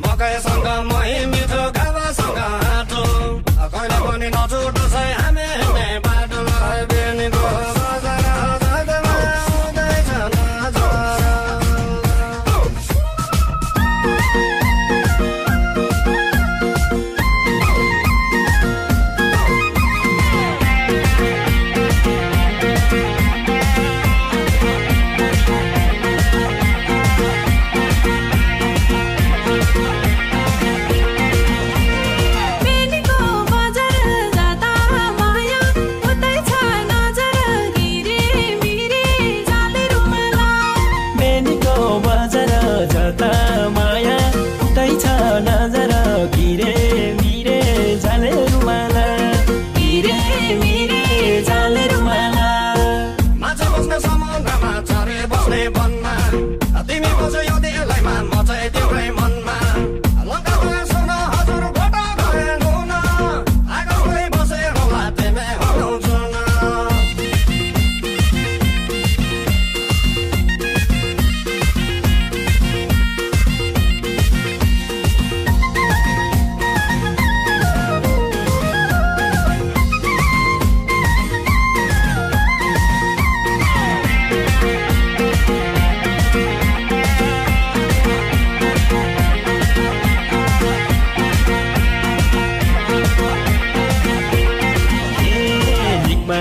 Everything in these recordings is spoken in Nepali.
मकैसँग मही मिठो गावासँग आँटो कहिले पनि नछुट्छ हामी बाटो बेनीको बजार जाँदामा आउँदैछ नजर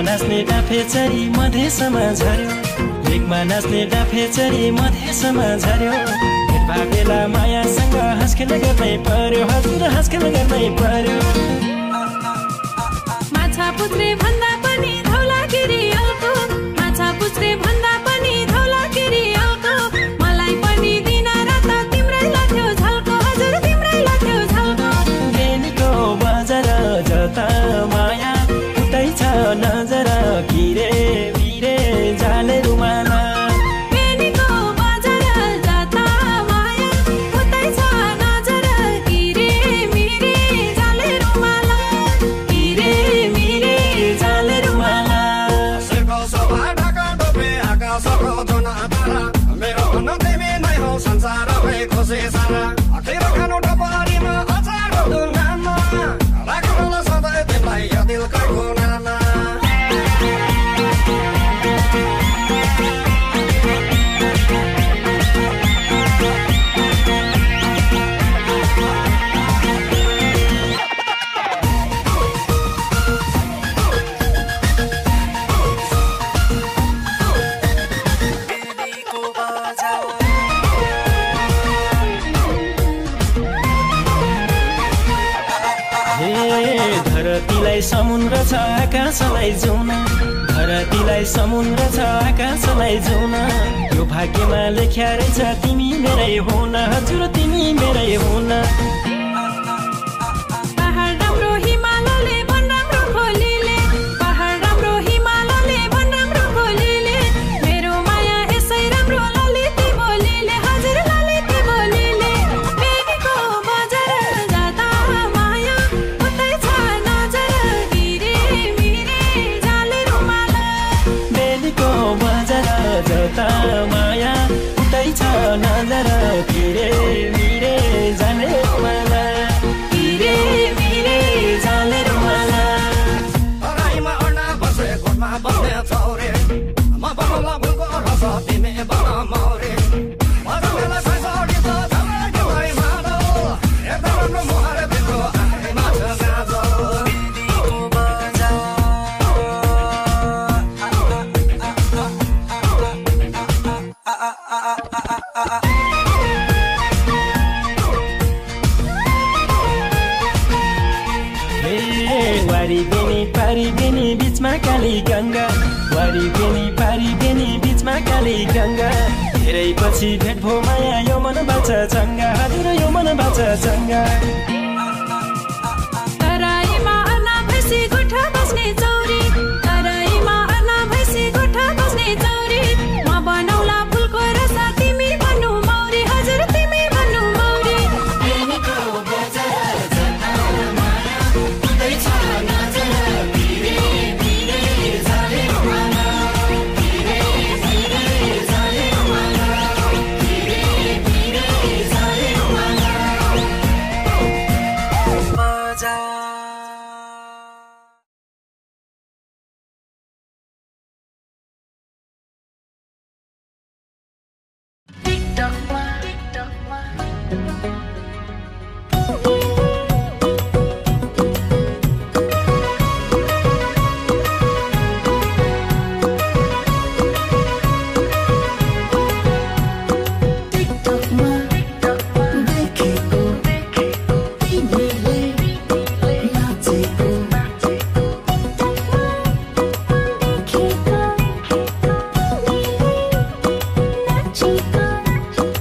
नाच्ने डाफेचरी मधेसमा झर्यो लेकमा नाच्ने डाफेचरी मधेसमा झर्यो भेट भए बेला मायासँग हाँसखेल गर्नै पर्यो हजुर हाँसखेल गर्नै पर्यो माछा पुत्रे भन्दा पनि धौलागिरी अल्को माछा पुत्रे भन्दा पनि धौलागिरी अल्को मलाई पनि दिन रात तिम्रै लाग्यो झल्को हजुर तिम्रै लाग्यो झल्को बेनीको बजार जता माया उतै छ नजर किरे बिरे जाले रुमाला बेनीको बजार जता माया उतै छ नजर किरे मिरे जाले रुमाला किरे मिरे जाले रुमाला शिरको शोभा ढाका टोपी आकाशको जुना तारा मेरो भन्न तिमी नै हो संसारमै खुसी सारा अखिर खानु टपरीमा अचार दुनामा राख्नुहोला सधैँ तिमीलाई यो दिलकै कुनामा धरतीलाई समुद्र छ आकाशलाई जाउन धरतीलाई समुद्र छ आकाशलाई जाउन यो भाग्यमा लेख्या रहेछ तिमी मेरै हुन हजुर तिमी मेरै हुन पहाड राम्रो हिमालले भन राम्रो खोलीले पहाड राम्रो हिमालले भन राम्रो खोलीले मेरो माया यसै राम्रो ललिती बोलीले हजुर ललिती बोलीले बेनीको बजार जाता माया उतै छ नजर किरे मिरे जाले रुमाला बेनीको बजार जता माया उतै छ नजर किरे मिरे जाले रुमाला किरे मिरे जाले रुमाला तराईमा अन्डा बसे घोटमा बस्ने चौरे म बनाउला फुलको रस तिमी बना मौरे मजालाई सैसडी त झमैकै मादो एकदम राम्रो मुहार दिनको आँखैमा छ गाजो वारी बेनी पारी बेनी बीचमा काली गंगा वारी बेनी पारी बेनी बीचमा काली गंगा धेरै पछि भेट भो माया यो मन बाचा चंगा हजुर यो मन बाचा चंगा तराईमा अन्ना भैँसी गोठा बस्ने चौरी तराईमा अन्ना भैँसी गोठा बस्ने चौरी म बनाउला फुलको रस तिमी भन्नु मौरी हजुर तिमी भन्नु मौरी बेनीको बजार जता माया उतै छ नजर किरे मिरे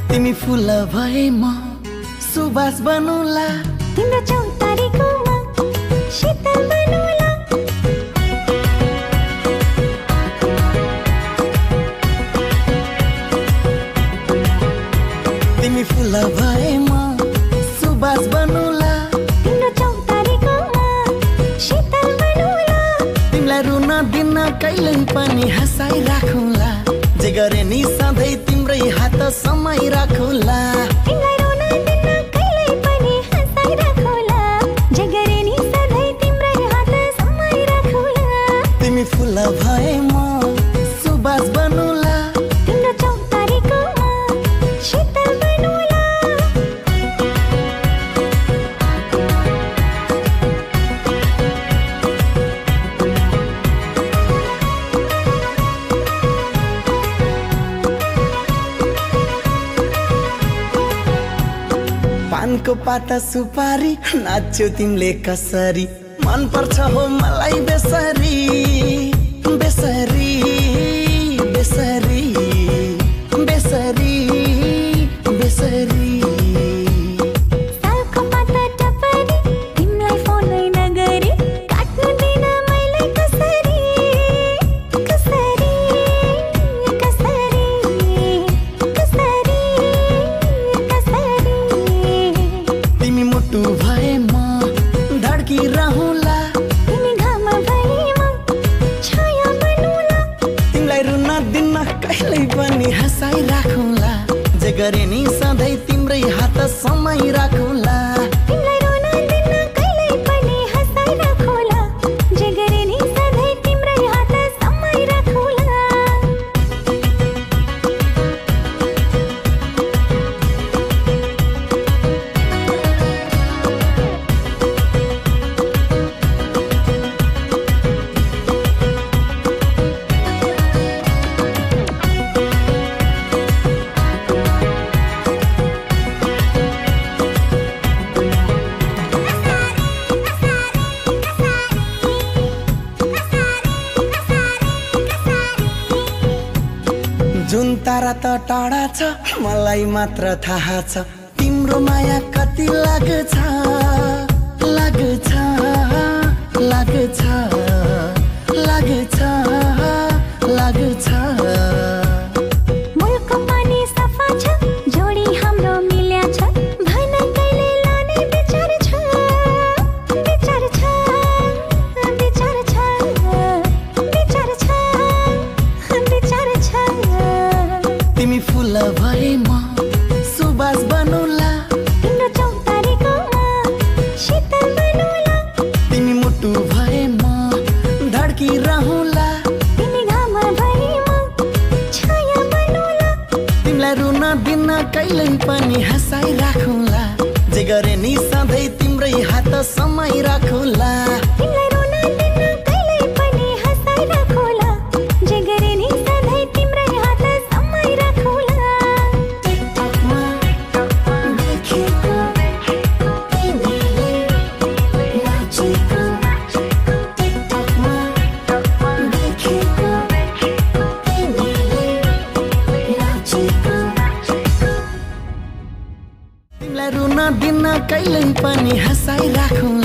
तिमी फुल भए म सुबास बनौला तिम्रो चौतारीकोमा शीतल बनौला तिमी फुल भए म सुबास बनौला तिम्रो चौतारीकोमा शीतल बनौला तिमीलाई रुन दिन कहिल्यै पनि हँसाइ राखौला जे गरे नि सधैँ तिम्रै हात समाइ राखौला तिमीलाई रुन दिन कहिल्यै पनि हँसाइ राखौला जे गरे नि सधैँ तिम्रै हात समाइ राखौला तिमी फुल भए म सुबास बनौला तिम्रो चौतारीकोमा शीतल बनौला पानको पाता सुपारी नाच्यो तिमीले कसरी मन पर्छ हो मलाई बेसरी बेसरी बेसरी बेसरी बेसरी सालको पाता टपरी तिमीलाई फोनै नगरी काट्नु दिन मैले कसरी कसरी कसरी कसरी कसरी तिमी मुटु भए म धड्की रहौला तिमी घाम भए म छाया बनौला तिमीलाई रुन दिन कहिल्यै पनि हँसाइ राखौला जे गरे नि सधैँ तिम्रै हात समाइ राखौला तिमीलाई रुन दिन कहिल्यै पनि हँसाइ राखौला जे गरे नि सधैँ तिम्रै हात समाइ राखौला जुन तारा त टाढा छ मलाई मात्र थाहा छ तिम्रो माया कति लाग्छ लाग्छ लाग्छ लाग्छ लाग्छ मुलको पानी सफा छ जोडी हाम्रो मिल्या छ भन कहिले लाने विचार छ विचार छ विचार छ विचार छ विचार छ तिमी फुल भए म सुबास बनौला तिम्रो चौतारीकोमा शीतल बनौला तिमी मुटु भए म धड्की रहौला तिमी घाम भए म छाया बनौला तिमीलाई रुन दिन कहिल्यै पनि हँसाइ राखौला जे गरे नि सधैँ तिम्रै हात समाइ राखौला तिमीलाई रुन दिन कहिल्यै पनि हँसाइ राखौला जे गरे नि सधैँ तिम्रै हात समाइ राखौला टिकटकमा देखेको तिमीले नाचेको टिकटकमा देखेको तिमीले नाचेको तिमीलाई रुन दिन कहिल्यै पनि हँसाइ राखौला